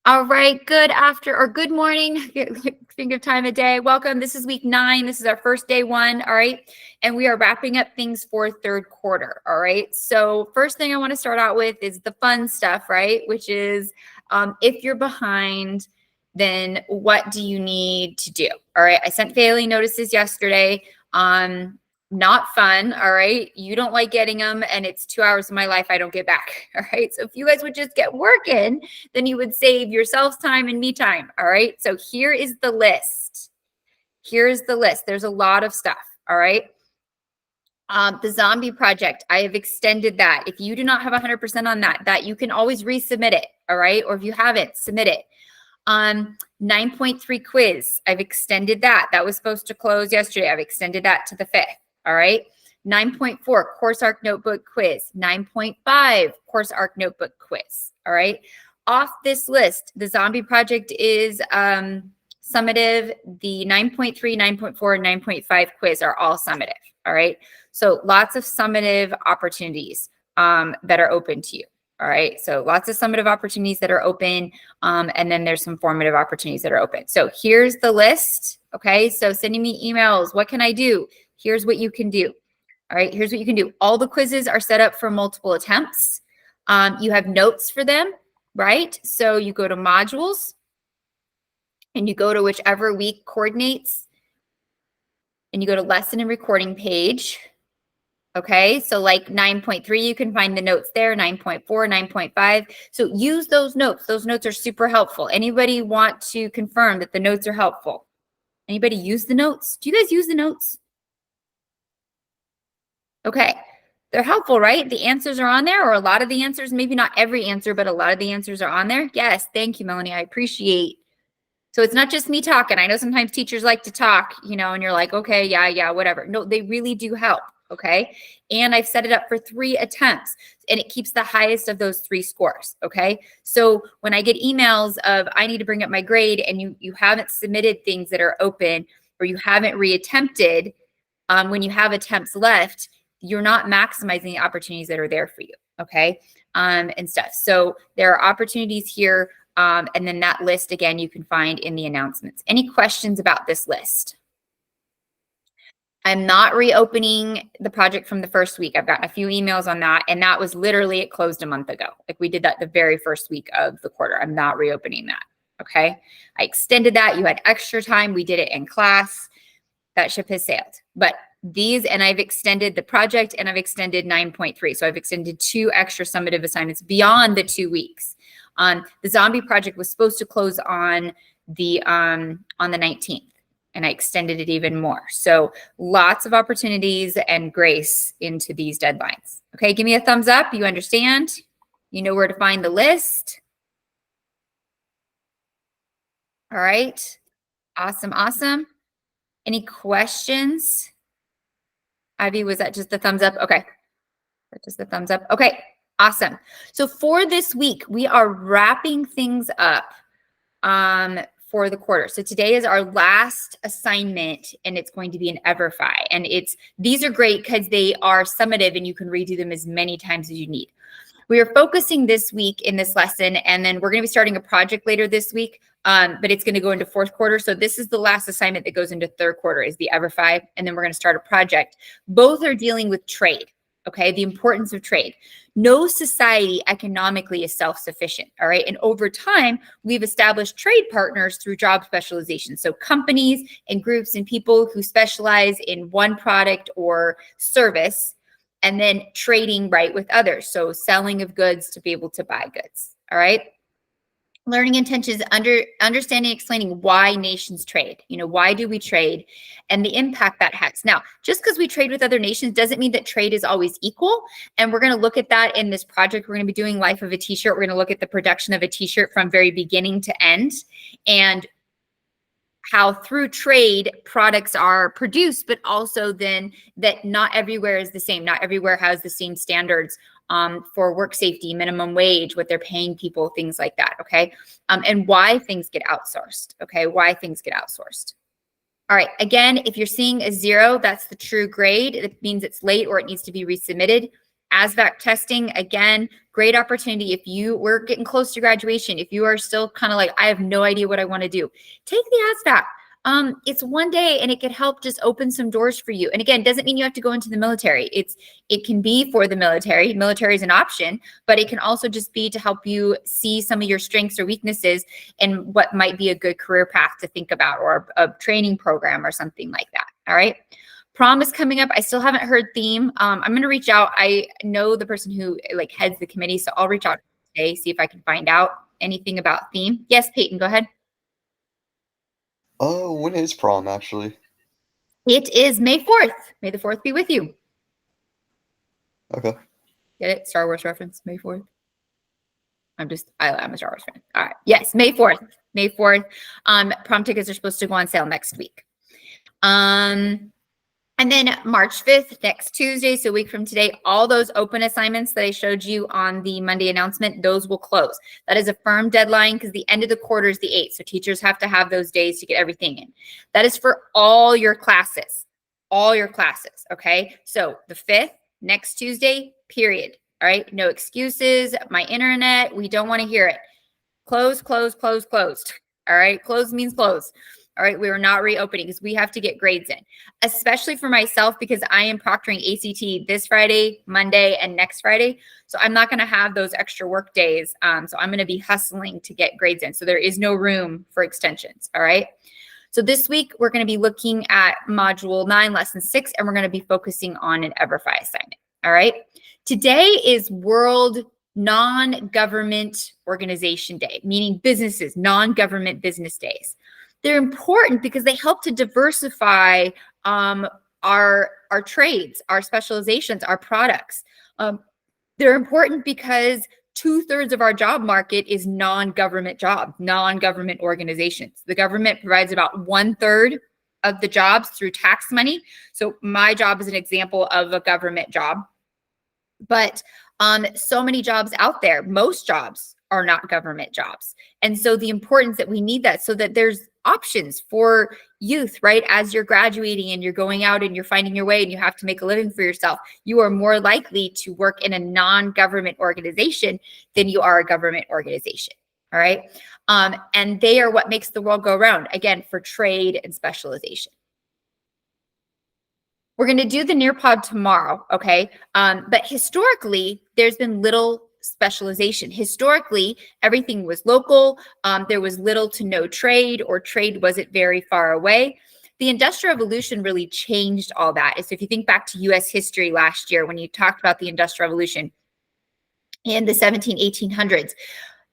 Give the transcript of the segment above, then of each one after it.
All right, good morning, think of time of day. Welcome. This is week 9. This is our first day 1. All right. And we are wrapping up things for third quarter. All right. So first thing I want to start out with is the fun stuff, right? Which is if you're behind, then what do you need to do? All right. I sent failing notices yesterday. Not fun. All right. You don't like getting them, and it's 2 hours of my life I don't get back. All right. So if you guys would just get working, then you would save yourselves time and me time. All right. So here is the list. Here's the list. There's a lot of stuff. All right. The zombie project, I have extended that. If you do not have 100% on that you can always resubmit it. All right. Or if you haven't, submit it. 9.3 quiz, I've extended that. That was supposed to close yesterday. I've extended that to the 5th. All right. 9.4 course arc notebook quiz. 9.5 course arc notebook quiz. All right. Off this list, the zombie project is summative. The 9.3, 9.4, 9.5 quiz are all summative. All right. So lots of summative opportunities that are open to you. All right. So lots of summative opportunities that are open. And then there's some formative opportunities that are open. So here's the list. Okay. So sending me emails. What can I do? Here's what you can do. All right. Here's what you can do. All the quizzes are set up for multiple attempts. You have notes for them, right? So you go to modules and you go to whichever week coordinates and you go to lesson and recording page. Okay, so like 9.3, you can find the notes there, 9.4, 9.5. So use those notes. Those notes are super helpful. Anybody want to confirm that the notes are helpful? Anybody use the notes? Do you guys use the notes? Okay, they're helpful, right? The answers are on there, or a lot of the answers, maybe not every answer, but a lot of the answers are on there. Yes, thank you, Melanie. I appreciate. So it's not just me talking. I know sometimes teachers like to talk, and you're like, okay, yeah, whatever. No, they really do help. Okay. And I've set it up for 3 attempts and it keeps the highest of those 3 scores. Okay. So when I get emails of, I need to bring up my grade and you haven't submitted things that are open or you haven't reattempted, when you have attempts left, you're not maximizing the opportunities that are there for you. Okay. And stuff. So there are opportunities here. And then that list, again, you can find in the announcements. Any questions about this list? I'm not reopening the project from the first week. I've gotten a few emails on that. And that was literally, it closed a month ago. Like we did that the very first week of the quarter. I'm not reopening that. Okay. I extended that. You had extra time. We did it in class. That ship has sailed. But these, and I've extended the project and I've extended 9.3. So I've extended 2 extra summative assignments beyond the 2 weeks. The zombie project was supposed to close on the 19th. And I extended it even more. So lots of opportunities and grace into these deadlines. Okay, give me a thumbs up. You understand? You know where to find the list. All right. Awesome, awesome. Any questions? Ivy, was that just the thumbs up? Okay. Just the thumbs up. Okay, awesome. So for this week, we are wrapping things up for the quarter. So today is our last assignment and it's going to be an Everfi. And these are great because they are summative and you can redo them as many times as you need. We are focusing this week in this lesson, and then we're going to be starting a project later this week, but it's going to go into 4th quarter. So this is the last assignment that goes into 3rd quarter is the Everfi, and then we're going to start a project. Both are dealing with trade. Okay, the importance of trade. No society economically is self-sufficient, all right? And over time, we've established trade partners through job specialization. So companies and groups and people who specialize in one product or service, and then trading right with others. So selling of goods to be able to buy goods, all right? Learning intentions, understanding, explaining why nations trade. Why do we trade and the impact that has. Now, just because we trade with other nations doesn't mean that trade is always equal. And we're going to look at that in this project. We're going to be doing life of a t-shirt. We're going to look at the production of a t-shirt from very beginning to end and how through trade products are produced, but also then that not everywhere is the same. Not everywhere has the same standards for work safety, minimum wage, what they're paying people, things like that. Okay. And why things get outsourced. Okay. Why things get outsourced. All right. Again, if you're seeing a 0, that's the true grade. It means it's late or it needs to be resubmitted. ASVAC testing, again, great opportunity. If we're getting close to graduation, if you are still kind of like, I have no idea what I want to do, take the ASVAC. It's one day and it could help just open some doors for you. And again, doesn't mean you have to go into the military. It can be for the military. Military is an option, but it can also just be to help you see some of your strengths or weaknesses and what might be a good career path to think about, or a training program or something like that. All right. Prom is coming up. I still haven't heard theme. I'm going to reach out. I know the person who like heads the committee, so I'll reach out today, see if I can find out anything about theme. Yes, Peyton, go ahead. Oh, when is prom actually? It is May 4th. May the 4th be with you. Okay. Get it? Star Wars reference, May 4th. I'm a Star Wars fan. All right. Yes, May 4th. May 4th. Prom tickets are supposed to go on sale next week. And then March 5th, next Tuesday, so a week from today, all those open assignments that I showed you on the Monday announcement, those will close. That is a firm deadline because the end of the quarter is the 8th. So teachers have to have those days to get everything in. That is for all your classes, okay? So the 5th, next Tuesday, period. All right, no excuses. My internet, we don't want to hear it. Closed. All right, closed means closed. All right, we are not reopening because we have to get grades in, especially for myself because I am proctoring ACT this Friday, Monday, and next Friday. So I'm not going to have those extra work days. So I'm going to be hustling to get grades in. So there is no room for extensions. All right. So this week we're going to be looking at Module 9, Lesson 6, and we're going to be focusing on an Everfi assignment. All right. Today is World Non-Government Organization Day, meaning businesses, non-government business days. They're important because they help to diversify our trades, our specializations, our products. They're important because 2/3 of our job market is non-government jobs, non-government organizations. The government provides about 1/3 of the jobs through tax money. So my job is an example of a government job. But so many jobs out there, most jobs are not government jobs. And so the importance that we need that so that there's options for youth, right? As you're graduating and you're going out and you're finding your way and you have to make a living for yourself, you are more likely to work in a non-government organization than you are a government organization. All right. And they are what makes the world go round, again, for trade and specialization. We're going to do the Nearpod tomorrow, okay? But historically, there's been little specialization. Historically, everything was local. There was little to no trade, or trade wasn't very far away. The Industrial Revolution really changed all that. So if you think back to U.S. history last year, when you talked about the Industrial Revolution in the 1800s,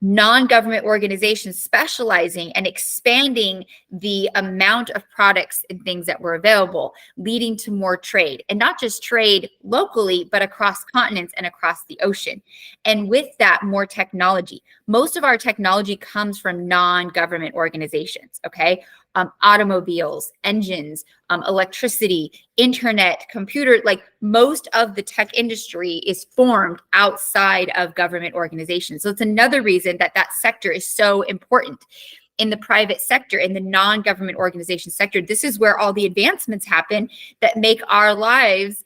non-government organizations specializing and expanding the amount of products and things that were available, leading to more trade, and not just trade locally, but across continents and across the ocean. And with that, more technology. Most of our technology comes from non-government organizations, okay? Automobiles, engines, electricity, internet, computer, like most of the tech industry is formed outside of government organizations. So it's another reason that that sector is so important. In the private sector, in the non-government organization sector, this is where all the advancements happen that make our lives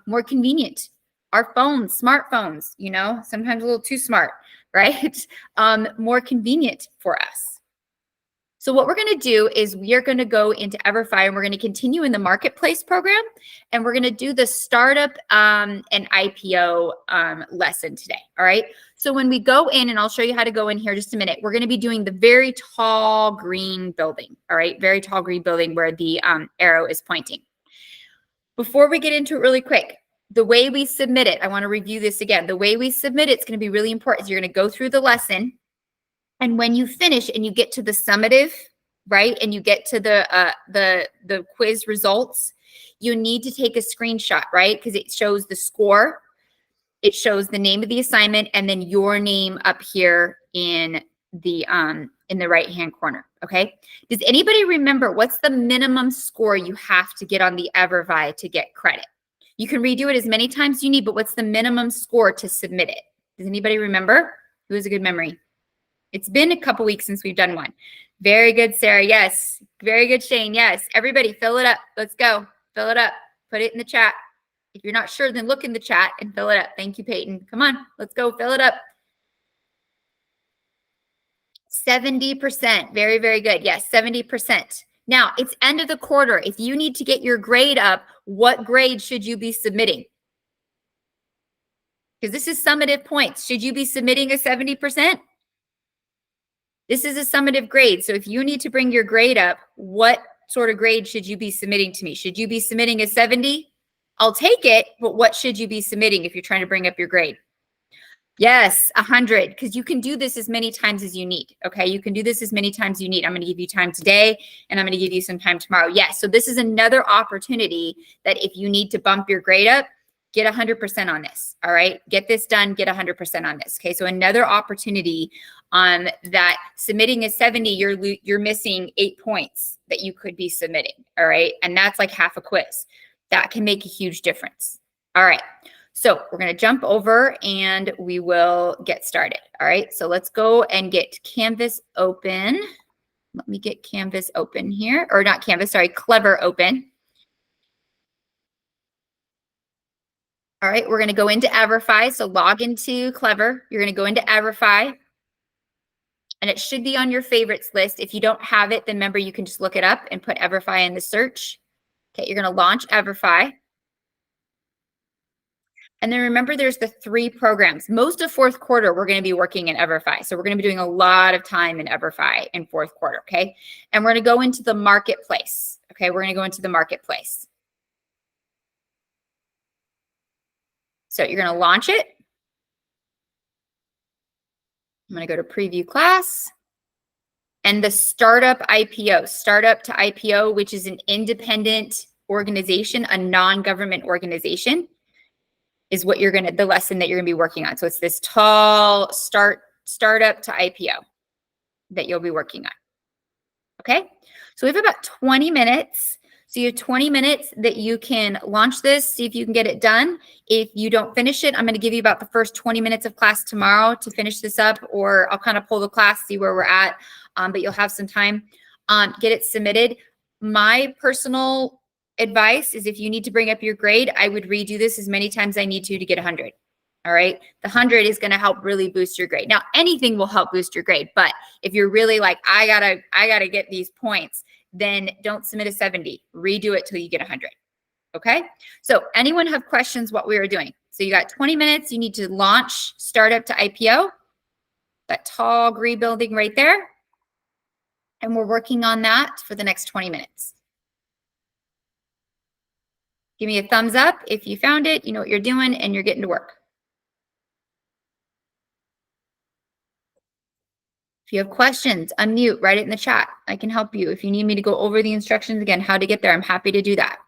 more convenient. Our phones, smartphones, you know, sometimes a little too smart, right? More convenient for us. So what we're going to do is we are going to go into Everfi and we're going to continue in the marketplace program, and we're going to do the startup and IPO lesson today. All right. So when we go in, and I'll show you how to go in here just a minute, we're going to be doing the very tall green building. All right. Very tall green building where the arrow is pointing. Before we get into it really quick, the way we submit it, I want to review this again. The way we submit it's going to be really important. So you're going to go through the lesson. And when you finish and you get to the summative, right, and you get to the quiz results, you need to take a screenshot, right, because it shows the score, it shows the name of the assignment, and then your name up here in the right-hand corner. Okay. Does anybody remember what's the minimum score you have to get on the Everfi to get credit? You can redo it as many times as you need, but what's the minimum score to submit it? Does anybody remember? Who has a good memory? It's been a couple weeks since we've done one. Very good, Sarah. Yes. Very good, Shane. Yes. Everybody fill it up. Let's go. Fill it up. Put it in the chat. If you're not sure, then look in the chat and fill it up. Thank you, Peyton. Come on, let's go fill it up. 70%. Very, very good. Yes, 70%. Now, it's end of the quarter. If you need to get your grade up, what grade should you be submitting? Because this is summative points. Should you be submitting a 70%? This is a summative grade. So if you need to bring your grade up, what sort of grade should you be submitting to me? Should you be submitting a 70? I'll take it, but what should you be submitting if you're trying to bring up your grade? Yes, 100, because you can do this as many times as you need. Okay, you can do this as many times as you need. I'm going to give you time today, and I'm going to give you some time tomorrow. Yes, so this is another opportunity that if you need to bump your grade up, get 100% on this. All right, get this done, get 100% on this. Okay, so another opportunity on that submitting a 70, you're missing 8 points that you could be submitting. All right, and that's like half a quiz. That can make a huge difference. All right. So we're going to jump over and we will get started. All right. So let's go and get Canvas open. Let me get Canvas open here, or not Canvas, sorry, Clever open. All right. We're going to go into Everfi. So log into Clever. You're going to go into Everfi. And it should be on your favorites list. If you don't have it, then remember you can just look it up and put Everfi in the search. Okay. You're going to launch Everfi. And then remember, there's the 3 programs. Most of fourth quarter, we're going to be working in Everfi. So we're going to be doing a lot of time in Everfi in fourth quarter, okay? And we're going to go into the marketplace, okay? We're going to go into the marketplace. So you're going to launch it. I'm going to go to preview class. And the startup IPO, startup to IPO, which is an independent organization, a non-government organization, is what you're going to, the lesson that you're going to be working on. So it's this tall startup to IPO that you'll be working on. Okay, so we have about 20 minutes. So you have 20 minutes that you can launch this, see if you can get it done. If you don't finish it, I'm going to give you about the first 20 minutes of class tomorrow to finish this up, or I'll kind of pull the class, see where we're at, but you'll have some time. Get it submitted. My personal advice is if you need to bring up your grade, I would redo this as many times as I need to get 100. All right. The 100 is going to help really boost your grade. Now, anything will help boost your grade, but if you're really like, I gotta get these points, then don't submit a 70. Redo it till you get 100. Okay. So anyone have questions what we are doing? So you got 20 minutes. You need to launch startup to IPO, that tall green building right there. And we're working on that for the next 20 minutes. Give me a thumbs up if you found it, you know what you're doing, and you're getting to work. If you have questions, unmute, write it in the chat. I can help you. If you need me to go over the instructions again, how to get there, I'm happy to do that.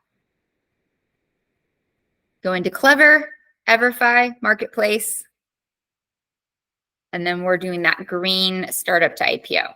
Go into Clever, Everfi, Marketplace, and then we're doing that green startup to IPO.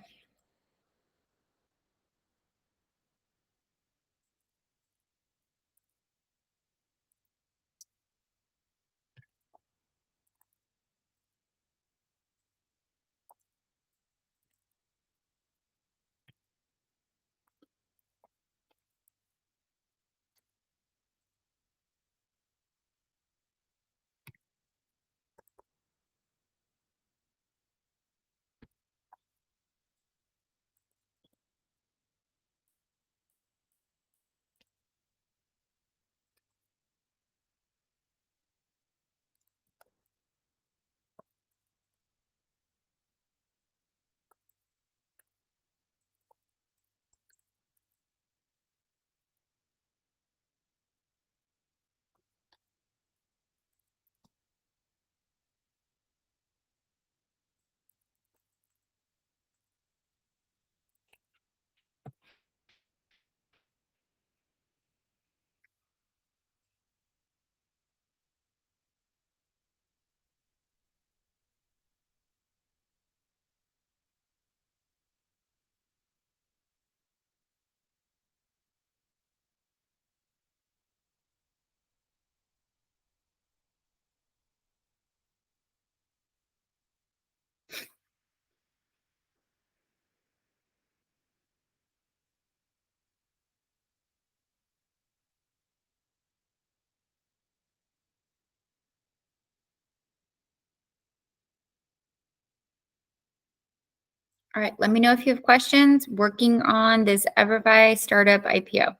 All right, let me know if you have questions working on this Everfi startup IPO.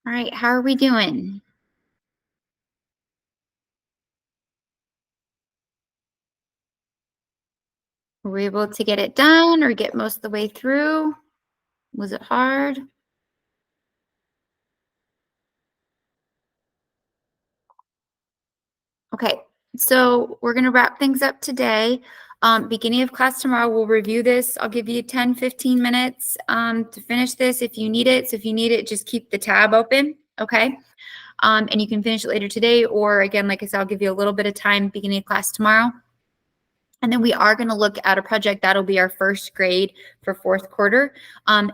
All right, how are we doing? Were we able to get it done or get most of the way through? Was it hard? Okay, so we're going to wrap things up today. Beginning of class tomorrow, we'll review this. I'll give you 10, 15 minutes to finish this if you need it. So if you need it, just keep the tab open, okay? And you can finish it later today, or again, like I said, I'll give you a little bit of time beginning of class tomorrow. And then we are going to look at a project that'll be our first grade for fourth quarter.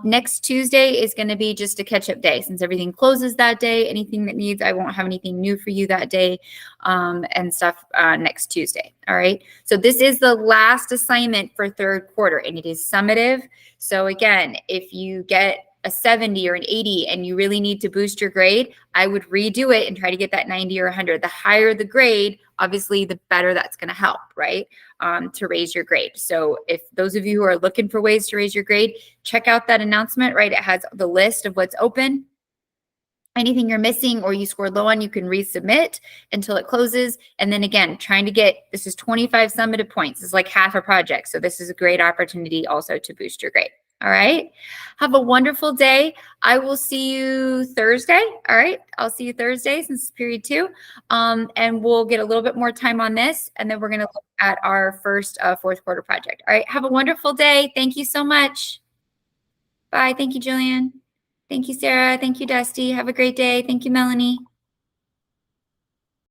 Next Tuesday is going to be just a catch-up day since everything closes that day. Anything that needs, I won't have anything new for you that day and stuff next Tuesday. All right. So this is the last assignment for third quarter, and it is summative. So again, if you get a 70 or an 80 and you really need to boost your grade, I would redo it and try to get that 90 or 100. The higher the grade, obviously, the better that's going to help, right? To raise your grade. So if those of you who are looking for ways to raise your grade, check out that announcement, right? It has the list of what's open. Anything you're missing or you scored low on, you can resubmit until it closes. And then again, trying to get, this is 25 summative points. It's like half a project. So this is a great opportunity also to boost your grade. All right. Have a wonderful day. I will see you Thursday. All right. I'll see you Thursday since it's period 2. And we'll get a little bit more time on this. And then we're going to look at our first fourth quarter project. All right. Have a wonderful day. Thank you so much. Bye. Thank you, Jillian. Thank you, Sarah. Thank you, Dusty. Have a great day. Thank you, Melanie.